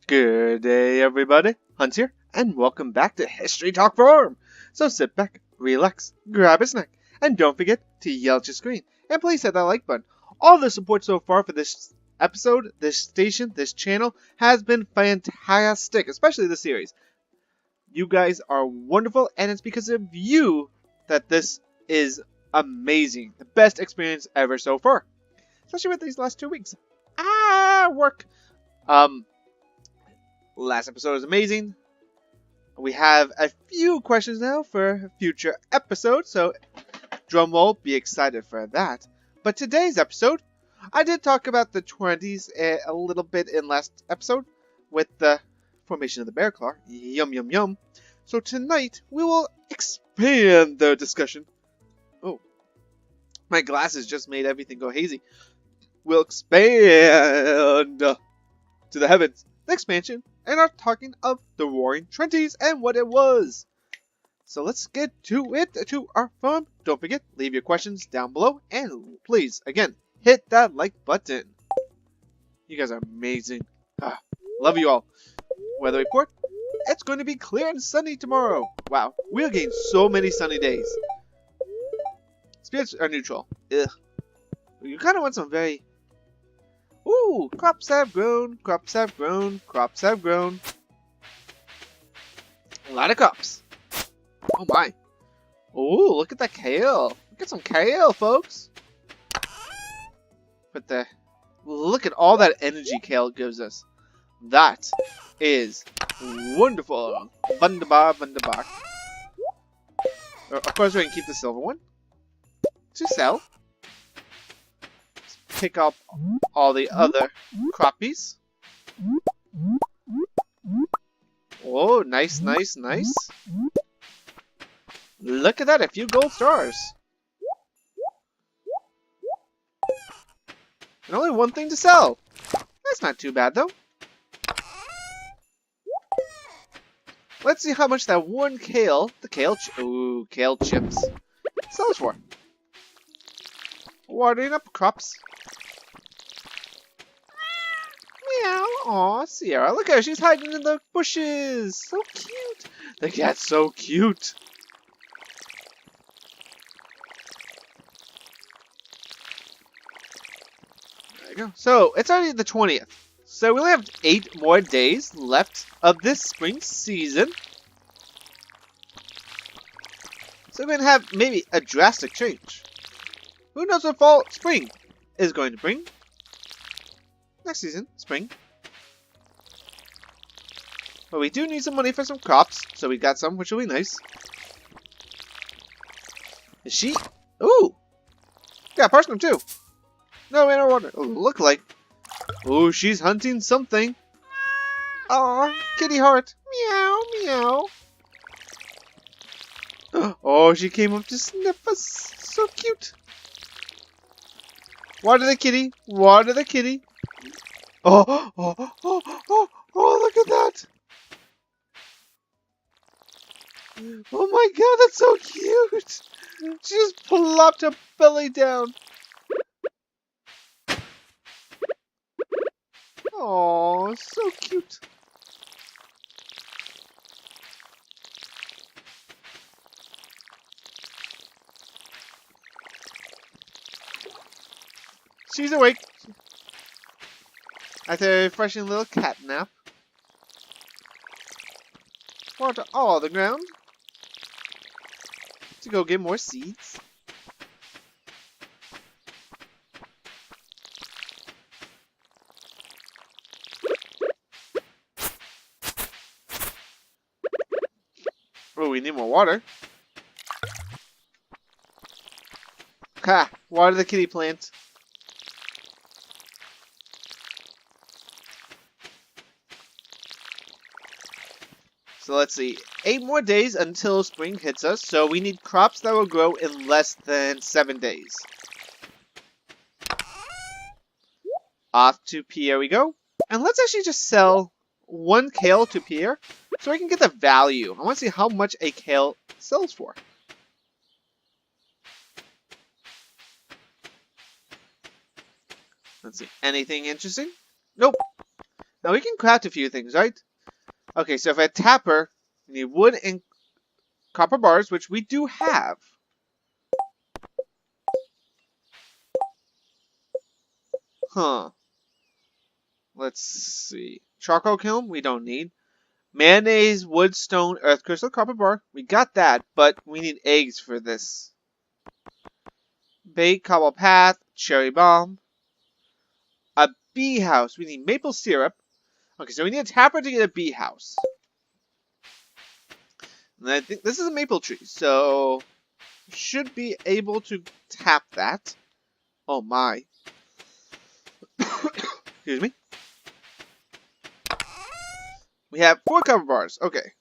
Good day, everybody. Heuntz here, and welcome back to History Talk Forum. So sit back, relax, grab a snack, and don't forget to yell at your screen. And please hit that like button. All the support so far for this episode, this station, this channel has been fantastic, especially the series. You guys are wonderful, and it's because of you that this is amazing. The best experience ever so far. Especially with these last 2 weeks. Work. Last episode was amazing. We have a few questions now for future episodes, so drum roll, be excited for that. But today's episode, I did talk about the 20's a little bit in last episode with the formation of the bear claw. Yum, yum, yum. So tonight, we will expand the discussion. Oh, my glasses just made everything go hazy. We'll expand to the heavens. The expansion, and are talking of the Roaring Twenties and what it was. So let's get to it, to our fun. Don't forget, leave your questions down below, and please, again, hit that like button. You guys are amazing. Love you all. Weather report, it's going to be clear and sunny tomorrow. Wow, we're getting so many sunny days. Spirits are neutral. Ugh. You kind of want some very... Ooh, crops have grown, crops have grown, crops have grown. A lot of crops. Oh my. Ooh, look at that kale. Look at some kale, folks. But look at all that energy kale gives us. That is wonderful. Wunderbar, wunderbar. Of course, we can keep the silver one to sell. Pick up all the other crappies. Oh, nice, nice, nice. Look at that, a few gold stars. And only one thing to sell. That's not too bad, though. Let's see how much that one kale, kale chips, sells for. Watering up crops. Meow. Aw, Sierra, look at her. She's hiding in the bushes. So cute. The cat's so cute. There you go. So, it's already the 20th. So, we only have 8 more days left of this spring season. So, we're going to have maybe a drastic change. Who knows what spring is going to bring? Next season, spring. But we do need some money for some crops, so we got some, which will be nice. Is she? Ooh! Got parsnip too. No, in our water. Oh, look like. Oh, she's hunting something. Aw, kitty heart. Meow, meow. Oh, she came up to sniff us. So cute. Water the kitty. Water the kitty. Oh, look at that. Oh my god, that's so cute. She just plopped her belly down. Oh, so cute. She's awake. After a refreshing little cat nap. Water all the ground. To go get more seeds. Oh, we need more water. Ha! Water the kitty plant. So let's see, 8 more days until spring hits us, so we need crops that will grow in less than 7 days. Off to Pierre we go. And let's actually just sell 1 kale to Pierre, so I can get the value. I want to see how much a kale sells for. Let's see, anything interesting? Nope. Now we can craft a few things, right? Okay, so if I tap her, we need wood and copper bars, which we do have. Huh. Let's see. Charcoal kiln, we don't need. Mayonnaise, wood, stone, earth crystal, copper bar. We got that, but we need eggs for this. Bait, cobble path, cherry bomb. A bee house. We need maple syrup. Okay, so we need a tapper to get a bee house. And I think this is a maple tree, so should be able to tap that. Oh my. Excuse me. We have 4 cover bars. Okay.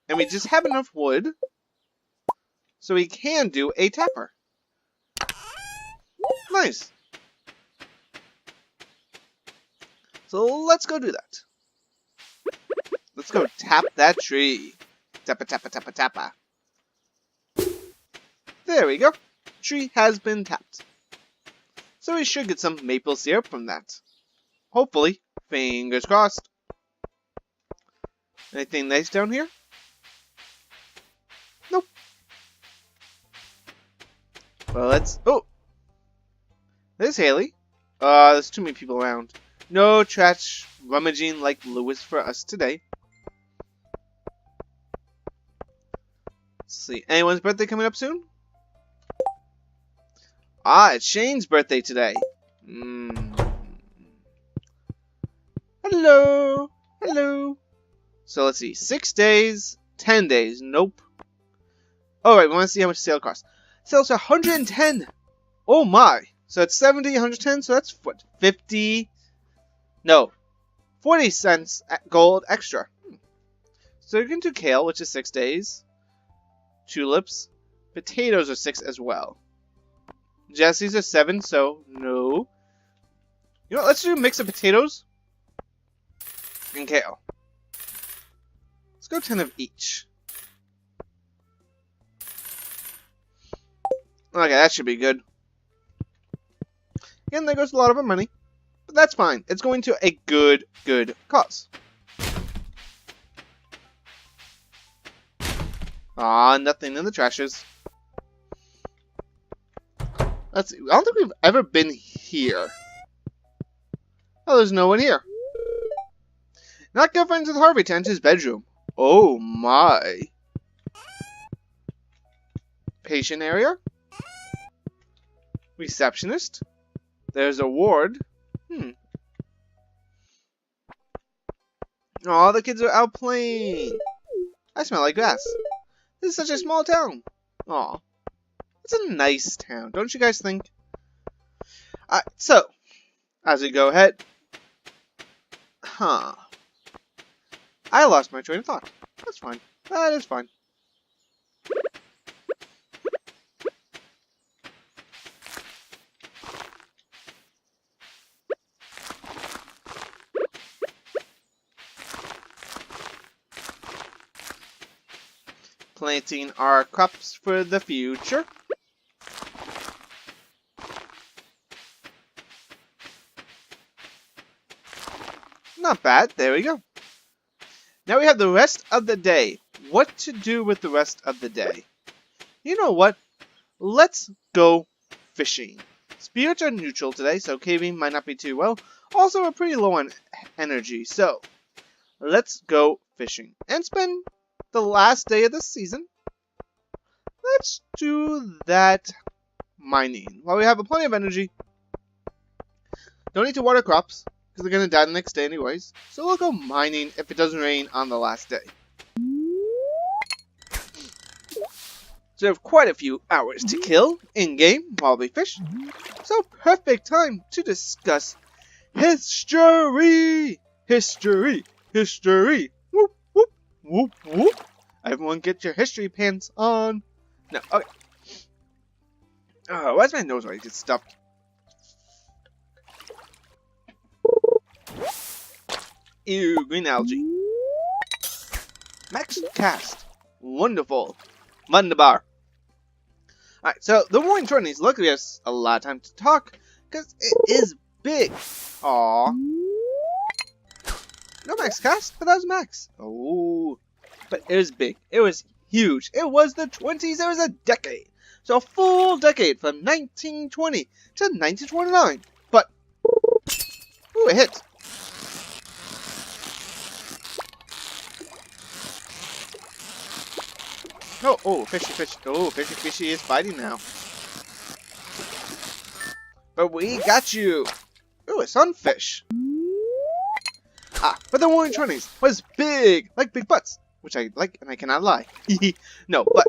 And we just have enough wood, so we can do a tapper. Nice. So let's go do that. Let's go tap that tree. Tappa, tappa, tappa, tappa. There we go. Tree has been tapped. So we should get some maple syrup from that. Hopefully. Fingers crossed. Anything nice down here? Nope. Well, let's... Oh! There's Haley. There's too many people around. No trash rummaging like Lewis for us today. Let's see. Anyone's birthday coming up soon? Ah, it's Shane's birthday today. Hello. Hello. So let's see. 6 days. 10 days. Nope. Alright, we want to see how much sale costs. Sales are 110. Oh my. So it's 70, 110. So that's what? 50. No. 40 cents gold extra. So you can do kale, which is 6 days. Tulips. Potatoes are 6 as well. Jesse's are 7, so no. You know what? Let's do a mix of potatoes and kale. Let's go 10 of each. Okay, that should be good. Again, there goes a lot of our money. But that's fine. It's going to a good cause. Ah, nothing in the trashes. Let's see. I don't think we've ever been here. Oh, there's no one here. Not good friends with Harvey to enter his bedroom. Oh my. Patient area. Receptionist. There's a ward. Aw, the kids are out playing. I smell like grass. This is such a small town. Aw. It's a nice town, don't you guys think? So, as we go ahead. I lost my train of thought. That's fine. That is fine. Planting our crops for the future. Not bad. There we go. Now we have the rest of the day. What to do with the rest of the day? You know what? Let's go fishing. Spirits are neutral today, so caving might not be too well. Also, we're pretty low on energy, so let's go fishing and spend the last day of the season. Let's do that mining. While we have plenty of energy, don't need to water crops, because they're going to die the next day anyways. So we'll go mining if it doesn't rain on the last day. So we have quite a few hours to kill in-game while we fish. So perfect time to discuss history! History! History! Whoop, whoop, whoop, whoop. Everyone get your history pants on. No, okay. Why's my nose always get stuffed? Ew, green algae. Max cast. Wonderful. Wunderbar. Alright, so the morning journeys. Luckily, has a lot of time to talk because it is big. Aww. max cast, but that was max. Oh, but it was big. It was huge. It was the 20s. It was a decade. So a full decade from 1920 to 1929. But, ooh, it hit. Oh, fishy, fishy. Oh, fishy, fishy is fighting now. But we got you. Ooh, a sunfish. But the Roaring Twenties was big, like big butts, which I like, and I cannot lie. No, but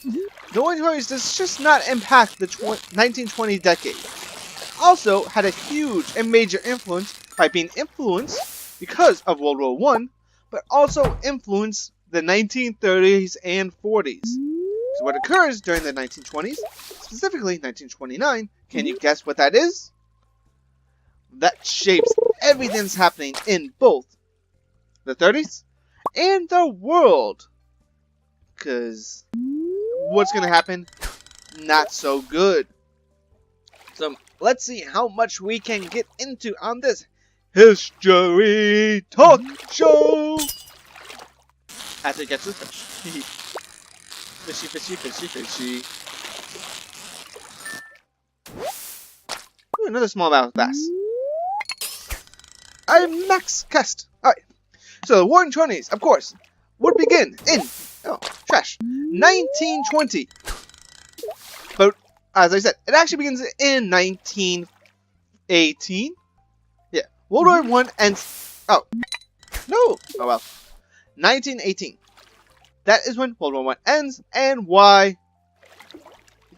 the Roaring Twenties does just not impact the 1920 decade. It also had a huge and major influence by being influenced because of World War I, but also influenced the 1930s and 40s. So what occurs during the 1920s, specifically 1929, can you guess what that is? That shapes everything that's happening in both the 30s and the world. Because what's going to happen? Not so good. So let's see how much we can get into on this history talk show. After it gets to the fish. Fishy, fishy, fishy, fishy. Ooh, another smallmouth bass. A max cast. Alright. So the Roaring Twenties, of course, would begin in 1920. But as I said, it actually begins in 1918. Yeah. World War I ends. Oh. No. Oh well. 1918. That is when World War I ends and why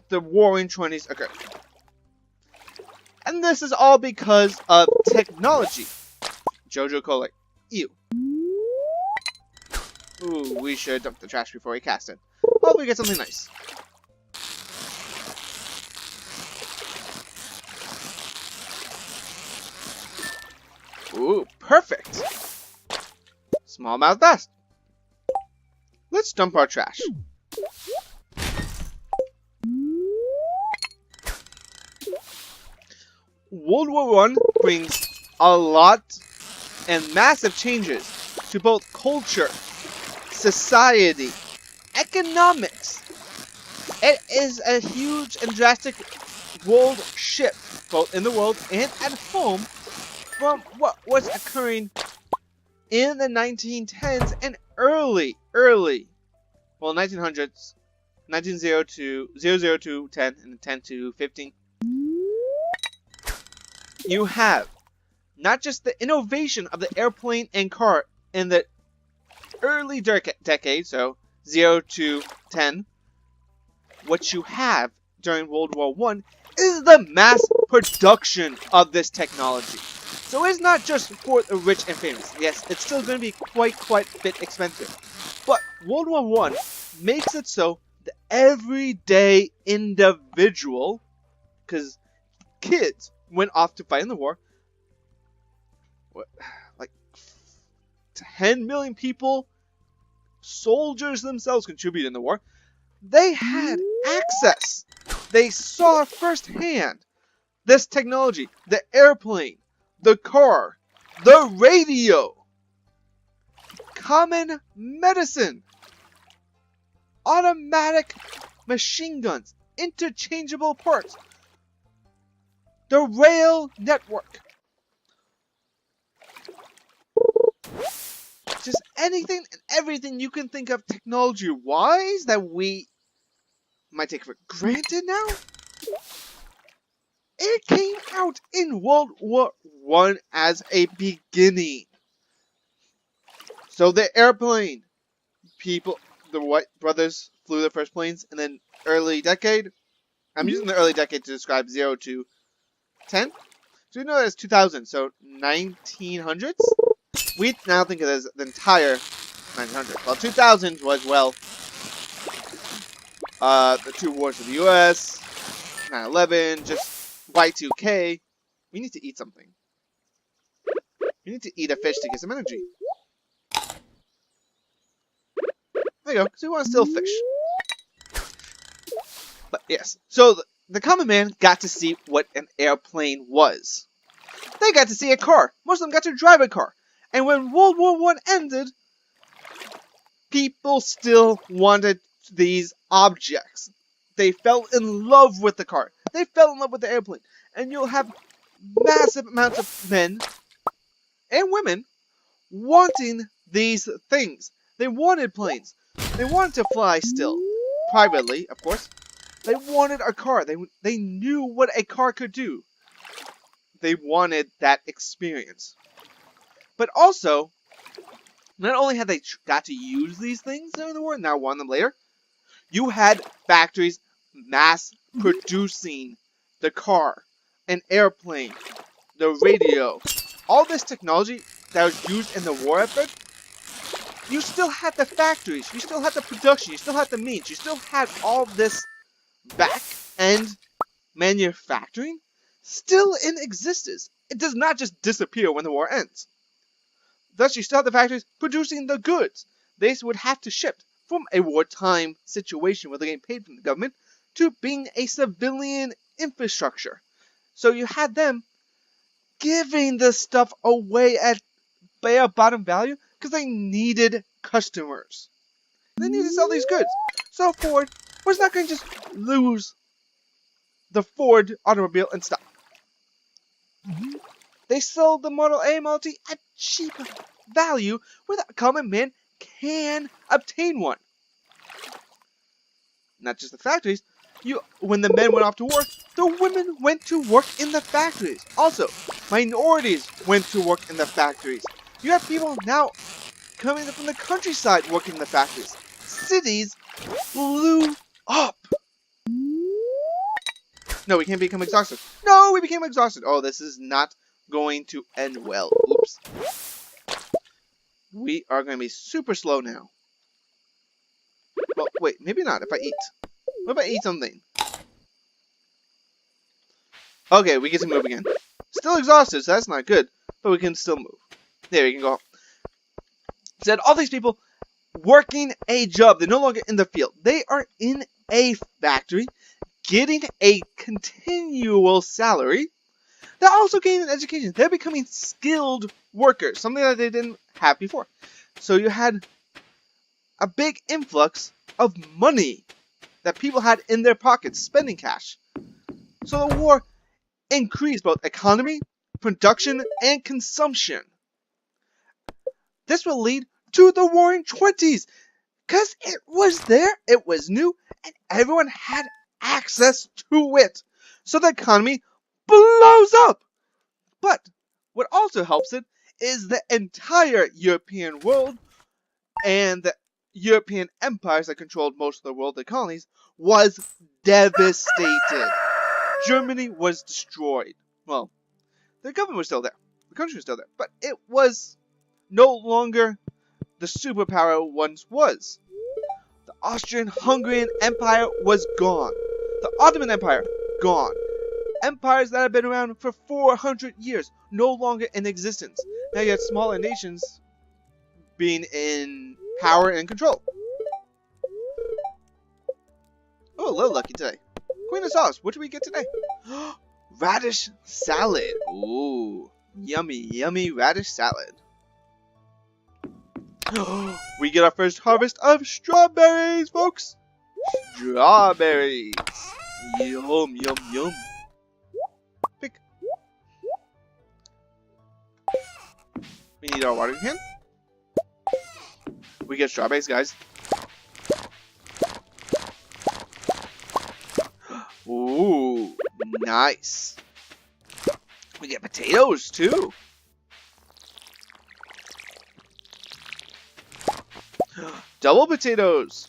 the Roaring Twenties occur. And this is all because of technology. Jojo Cola. Ew. Ooh, we should dump the trash before we cast it. Hopefully we get something nice. Ooh, perfect. Smallmouth bass. Let's dump our trash. World War I brings a lot and massive changes to both culture, society, economics. It is a huge and drastic world shift, both in the world and at home, from what was occurring in the 1910s and early, well, 1900s, 1900 to 00 to 10, and 10 to 15. You have not just the innovation of the airplane and car in the early decade, so 0 to 10. What you have during World War I is the mass production of this technology. So it's not just for the rich and famous. Yes, it's still going to be quite a bit expensive. But World War I makes it so the everyday individual, because kids went off to fight in the war, like 10 million people, soldiers themselves contributed in the war. They had access. They saw firsthand this technology, the airplane, the car, the radio, common medicine, automatic machine guns, interchangeable parts, the rail network. Just anything and everything you can think of technology-wise that we might take for granted now. It came out in World War I as a beginning. So the airplane, people, the White brothers flew the first planes, and then early decade. I'm using the early decade to describe 0 to 10. So we know that it's 2000, so 1900s. We now think of it as the entire 1900s. Well, 2000 was, well, the two wars of the U.S., 9/11, just Y2K. We need to eat something. We need to eat a fish to get some energy. There you go, because we want to steal fish. But yes, so the common man got to see what an airplane was. They got to see a car. Most of them got to drive a car. And when World War I ended, people still wanted these objects. They fell in love with the car. They fell in love with the airplane. And you'll have massive amounts of men and women wanting these things. They wanted planes. They wanted to fly still. Privately, of course. They wanted a car. They knew what a car could do. They wanted that experience. But also, not only had they got to use these things during the war, now want them later, you had factories mass producing the car, an airplane, the radio, all this technology that was used in the war effort. You still had the factories, you still had the production, you still had the means, you still had all this back-end manufacturing still in existence. It does not just disappear when the war ends. Thus, you still have the factories producing the goods. They would have to shift from a wartime situation where they're getting paid from the government to being a civilian infrastructure. So you had them giving this stuff away at bare bottom value because they needed customers. They needed to sell these goods. So Ford was not going to just lose the Ford automobile and stop. They sold the Model A and Model T at cheap value where the common man can obtain one. Not just the factories. When the men went off to war, the women went to work in the factories. Also, minorities went to work in the factories. You have people now coming from the countryside working in the factories. Cities blew up. No, we can't become exhausted. No, we became exhausted. Oh, this is not going to end well. Oops. We are going to be super slow now. Well, wait, maybe not if I eat. What if I eat something? Okay, we get to move again. Still exhausted, so that's not good. But we can still move. There, we can go. Said all these people working a job. They're no longer in the field. They are in a factory, getting a continual salary. They're also getting an education. They're becoming skilled workers, something that they didn't have before. So you had a big influx of money that people had in their pockets, spending cash. So the war increased both economy, production, and consumption. This will lead to the Roaring 20's, because it was there, it was new, and everyone had access to it. So the economy blows up. But what also helps it is the entire European world and the European empires that controlled most of the world, the colonies, was devastated. Germany was destroyed. Well, the government was still there. The country was still there. But it was no longer the superpower it once was. The Austrian-Hungarian Empire was gone. The Ottoman Empire, gone. Empires that had been around for 400 years, no longer in existence. Now you had smaller nations being in power and control. Oh, a little lucky today. Queen of sauce, what do we get today? Radish salad. Ooh, yummy, yummy radish salad. We get our first harvest of strawberries, folks. Strawberries. Yum, yum, yum. Pick. We need our watering can. We get strawberries, guys. Ooh, nice. We get potatoes, too. Double potatoes.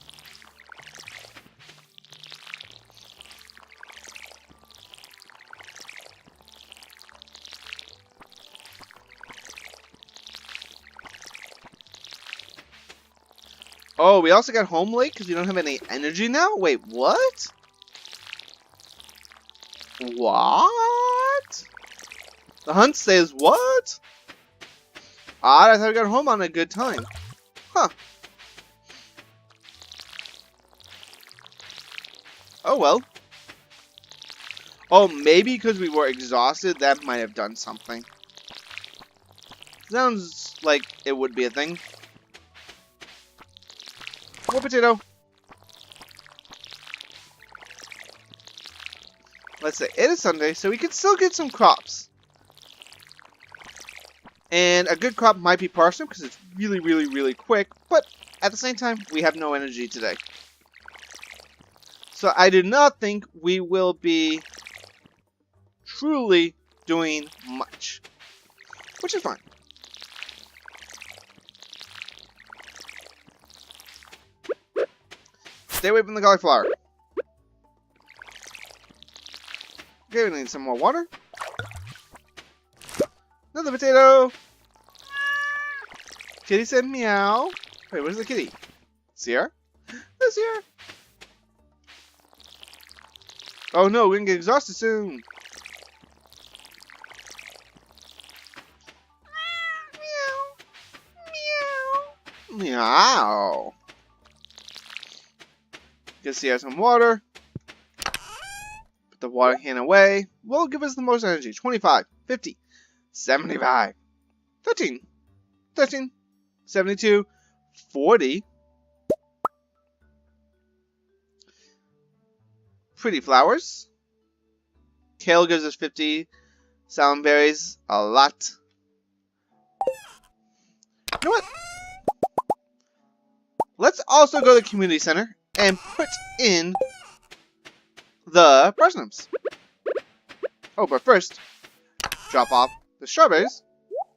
Oh, we also got home late because we don't have any energy now? Wait, what? What? The Heuntz says what? I thought we got home on a good time. Huh. Oh well. Oh, maybe because we were exhausted, that might have done something. Sounds like it would be a thing. More potato. Let's say it is Sunday, so we can still get some crops. And a good crop might be parsnip because it's really, really, really quick. But at the same time, we have no energy today. So I do not think we will be truly doing much. Which is fine. Stay away from the cauliflower. Okay, we need some more water. Another potato! Kitty said meow. Wait, where's the kitty? Sierra? There's Sierra. Oh no, we're gonna get exhausted soon. Meow. Meow. Meow. Get Sierra some water. Put the water can away. Will give us the most energy. 25, 50, 75, 13, 13, 72, 40. Pretty flowers. Kale gives us 50. Salmon berries, a lot. You know what? Let's also go to the community center and put in the parsnips. Oh, but first, drop off the strawberries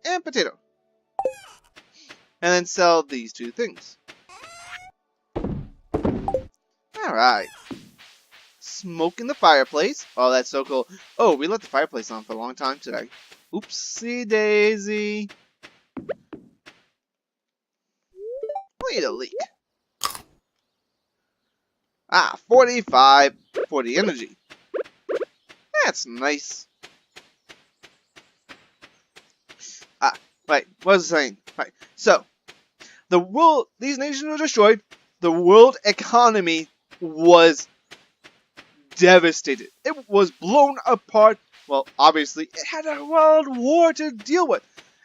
and potato. And then sell these two things. Alright. Smoke in the fireplace. Oh, that's so cool. Oh, we left the fireplace on for a long time today. Oopsie daisy. Wait a leak. Ah, 45 for the energy. That's nice. Ah, right, what was I saying? Right, so, the world, these nations were destroyed. The world economy was devastated. It was blown apart. Well, obviously, it had a world war to deal with.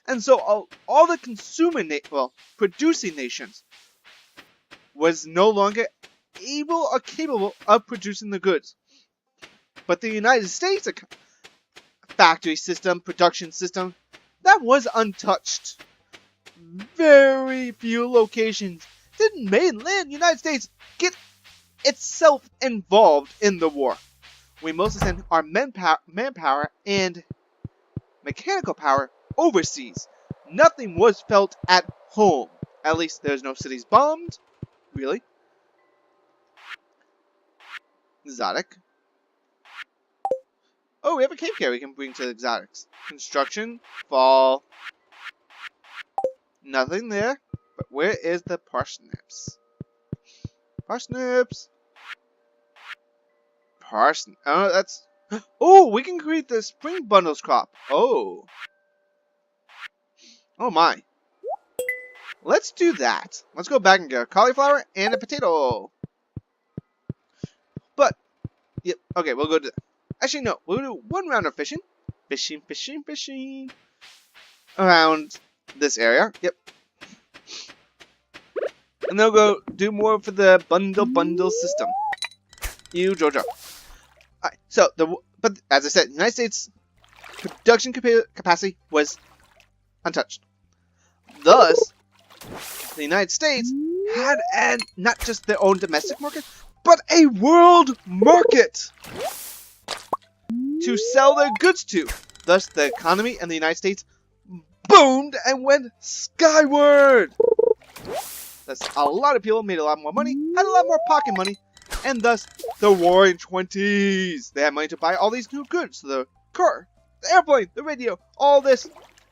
And so, all the producing nations was no longer able or capable of producing the goods. But the United States factory system, production system, that was untouched. Very few locations did mainland United States get itself involved in the war. We mostly sent our manpower and mechanical power overseas. Nothing was felt at home. At least there's no cities bombed. Really? Exotic. Oh, we have a cave care we can bring to the exotics. Construction, fall. Nothing there. But where is the parsnips? Parsnips. Parsnip. Oh, that's. Oh, we can create the spring bundles crop. Oh. Oh my. Let's do that. Let's go back and get a cauliflower and a potato. But, yep. Okay, we'll go to. Actually, no. We'll do one round of fishing. Fishing. Around this area. Yep. And they'll go do more for the bundle system. You, Jojo. Alright, so, but as I said, the United States production capacity was untouched. Thus, the United States had not just their own domestic market, but a world market to sell their goods to. Thus, the economy in the United States boomed and went skyward. Thus, a lot of people made a lot more money, had a lot more pocket money, and thus, the Roaring 20s. They had money to buy all these new goods. The car, the airplane, the radio, all this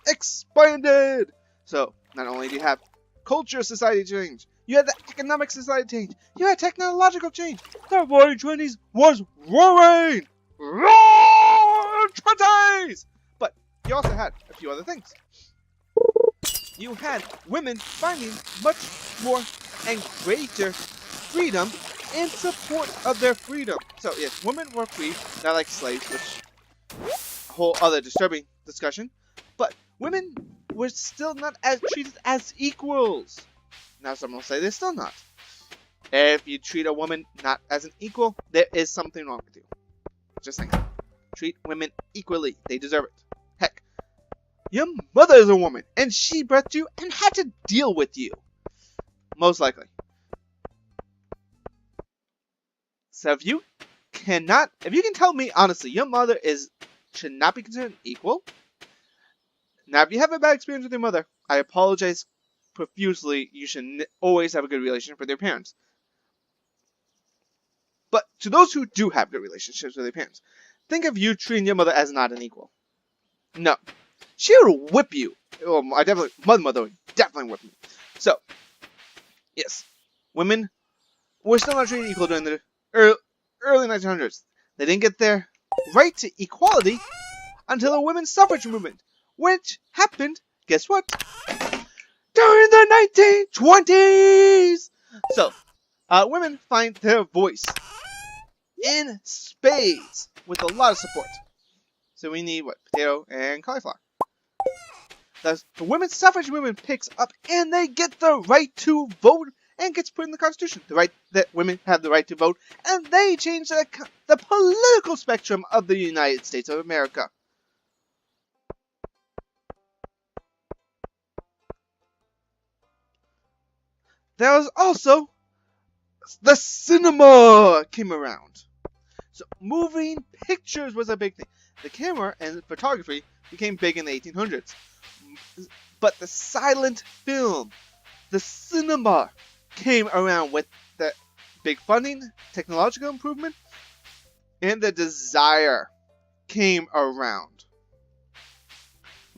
expanded. So, not only do you have culture society change, you had the economic society change, you had technological change. The Roaring 20s was roaring! Roaring 20s! But you also had a few other things. You had women finding much more and greater freedom in support of their freedom. So yes, women were free, not like slaves, which a whole other disturbing discussion. But women were still not as treated as equals. Now someone will say they're still not. If you treat a woman not as an equal, there is something wrong with you. Just saying. Treat women equally. They deserve it. Heck, your mother is a woman, and she birthed you and had to deal with you. Most likely. So if you can tell me honestly, your mother should not be considered equal. Now, if you have a bad experience with your mother, I apologize profusely. You should always have a good relationship with your parents. But to those who do have good relationships with their parents, think of you treating your mother as not an equal. No. She would whip you. Oh, my mother would definitely whip me. So, yes. Women were still not treated equal during the early 1900s. They didn't get their right to equality until the women's suffrage movement, which happened, guess what? During the 1920s! So, women find their voice in spades with a lot of support. So we need, potato and cauliflower. The women's suffrage movement picks up and they get the right to vote and gets put in the Constitution. The right that women have the right to vote, and they change the political spectrum of the United States of America. There was also the cinema came around. So moving pictures was a big thing. The camera and photography became big in the 1800s. But the silent film, the cinema, came around with the big funding, technological improvement, and the desire came around.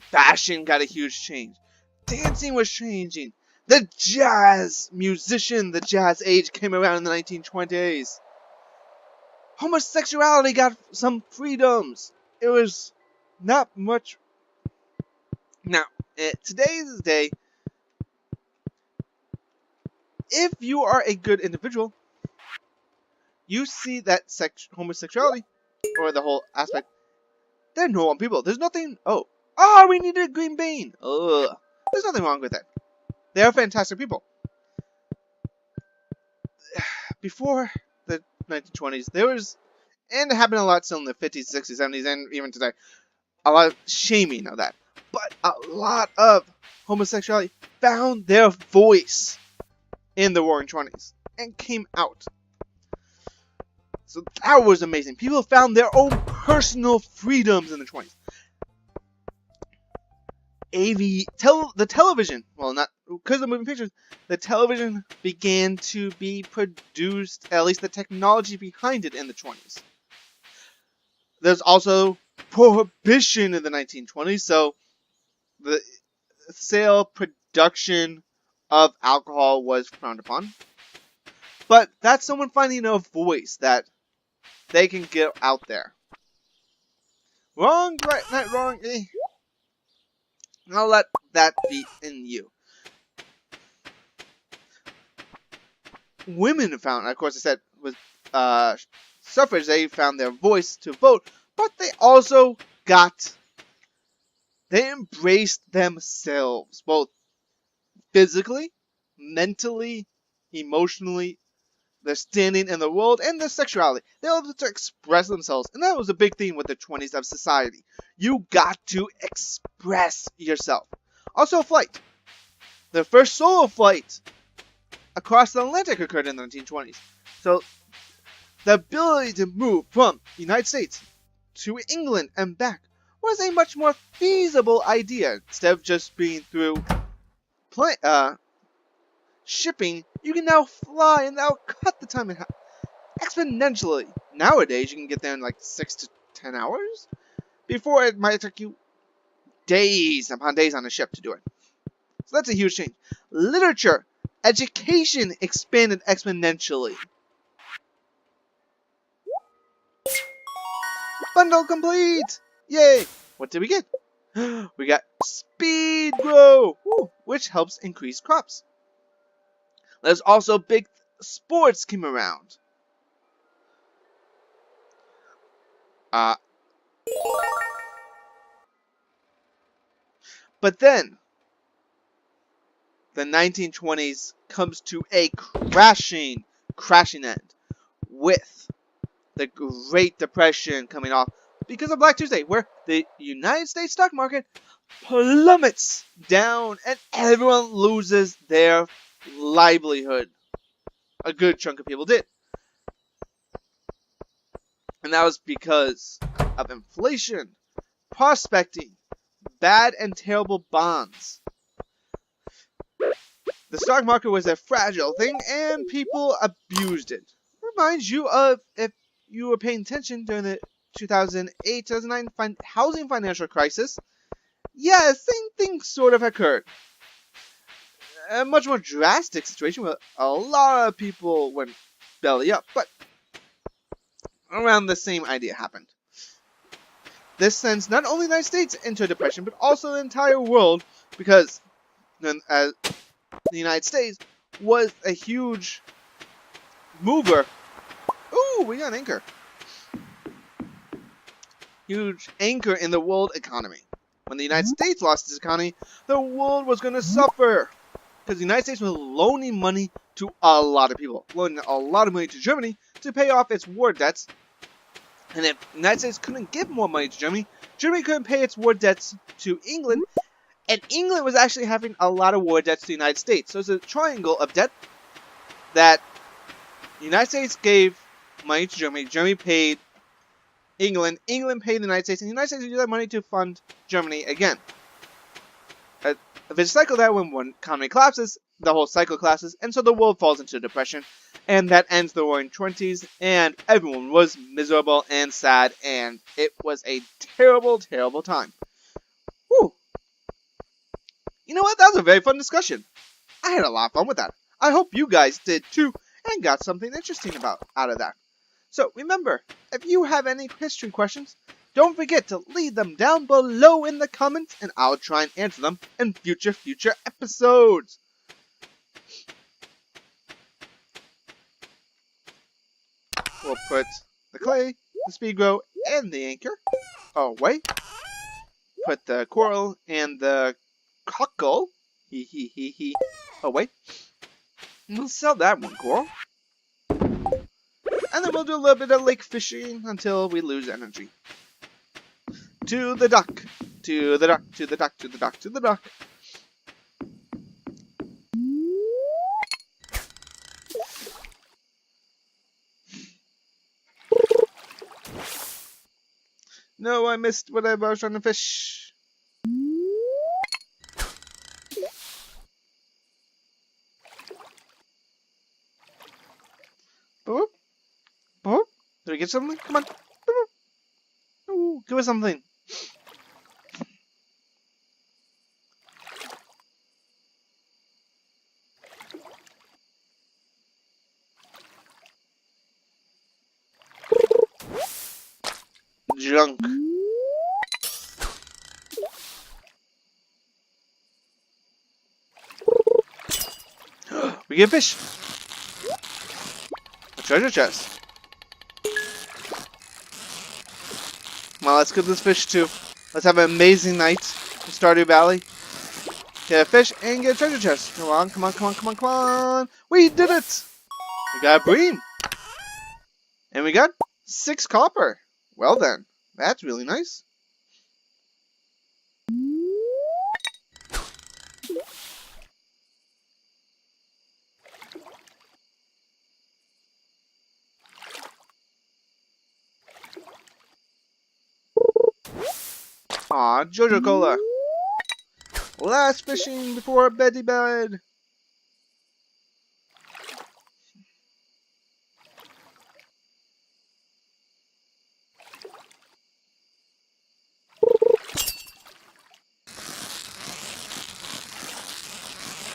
Fashion got a huge change. Dancing was changing. The jazz age came around in the 1920s. Homosexuality got some freedoms. It was not much. Now, today's day, if you are a good individual, you see that homosexuality, or the whole aspect, they're normal people. There's nothing, we need a green bean. Ugh. There's nothing wrong with that. They are fantastic people. Before the 1920s, there was, and it happened a lot still in the 50s, 60s, 70s, and even today, a lot of shaming of that. But a lot of homosexuality found their voice in the Roaring 20s and came out. So that was amazing. People found their own personal freedoms in the 20s. The television, well, not because of moving pictures, the television began to be produced, at least the technology behind it, in the 20s. There's also prohibition in the 1920s, so the sale, production of alcohol was frowned upon. But that's someone finding a voice that they can get out there. Wrong, right, not wrong, I'll let that be in you. Women found, of course I said, with suffrage, they found their voice to vote, but they also they embraced themselves, both physically, mentally, emotionally, their standing in the world, and their sexuality. They were able to express themselves, and that was a big theme with the 20s of society. You got to express yourself. Also, flight. The first solo flight across the Atlantic occurred in the 1920s. So, the ability to move from the United States to England and back was a much more feasible idea. Instead of just being through shipping, you can now fly, and that'll cut the time in half exponentially. Nowadays, you can get there in like 6 to 10 hours. Before, it might take you days upon days on a ship to do it. So that's a huge change. Literature, education expanded exponentially. Bundle complete! Yay! What did we get? We got speed grow, which helps increase crops. There's also big sports came around. But then, the 1920s comes to a crashing end with the Great Depression coming off because of Black Tuesday, where the United States stock market plummets down and everyone loses their livelihood. A good chunk of people did. And that was because of inflation, prospecting, bad and terrible bonds. The stock market was a fragile thing and people abused it. Reminds you of if you were paying attention during the 2008-2009 housing financial crisis. Yeah, same thing sort of occurred. A much more drastic situation where a lot of people went belly up, but around the same idea happened. This sends not only the United States into a depression, but also the entire world, because the United States was a huge mover. Ooh, we got an anchor. Huge anchor in the world economy. When the United States lost its economy, the world was going to suffer. Because the United States was loaning money to a lot of people. Loaning a lot of money to Germany to pay off its war debts. And if the United States couldn't give more money to Germany, Germany couldn't pay its war debts to England. And England was actually having a lot of war debts to the United States. So it's a triangle of debt that the United States gave money to Germany. Germany paid England. England paid the United States. And the United States used that money to fund Germany again. If it's a cycle that when one economy collapses, the whole cycle collapses. And so the world falls into depression. And that ends the Roaring 20s. And everyone was miserable and sad. And it was a terrible, terrible time. Whew. You know what? That was a very fun discussion. I had a lot of fun with that. I hope you guys did too. And got something interesting out of that. So remember, if you have any history questions, don't forget to leave them down below in the comments, and I'll try and answer them in future episodes. We'll put the clay, the speed grow, and the anchor away. Put the coral and the cockle away. We'll sell that one coral. And then we'll do a little bit of lake fishing until we lose energy. To the dock. To the dock. To the dock. To the dock. To the dock. No, I missed whatever I was trying to fish. Boop. Boop. Did we get something? Come on. Boop. Ooh, give us something. Junk. We get fish. A treasure chest. Come on, let's get this fish too. Let's have an amazing night in Stardew Valley. Get a fish and get a treasure chest. Come on, come on, come on, come on, come on. We did it! We got a bream. And we got 6 copper. Well then, that's really nice. Aw, Jojo Cola. Last fishing before beddy bed.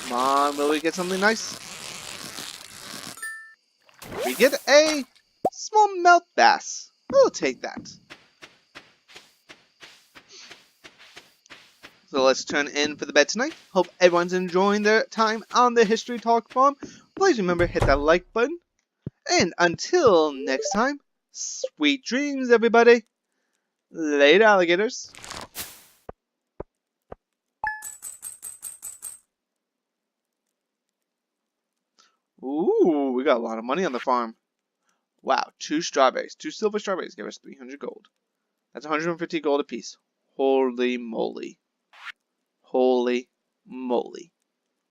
Come on, will we get something nice? We get a small melt bass. We'll take that. So let's turn in for the bed tonight. Hope everyone's enjoying their time on the History Talk farm. Please remember hit that like button. And until next time, sweet dreams everybody. Later alligators. Ooh, we got a lot of money on the farm. Wow, 2 strawberries. 2 silver strawberries give us 300 gold. That's 150 gold apiece. Holy moly. Holy moly.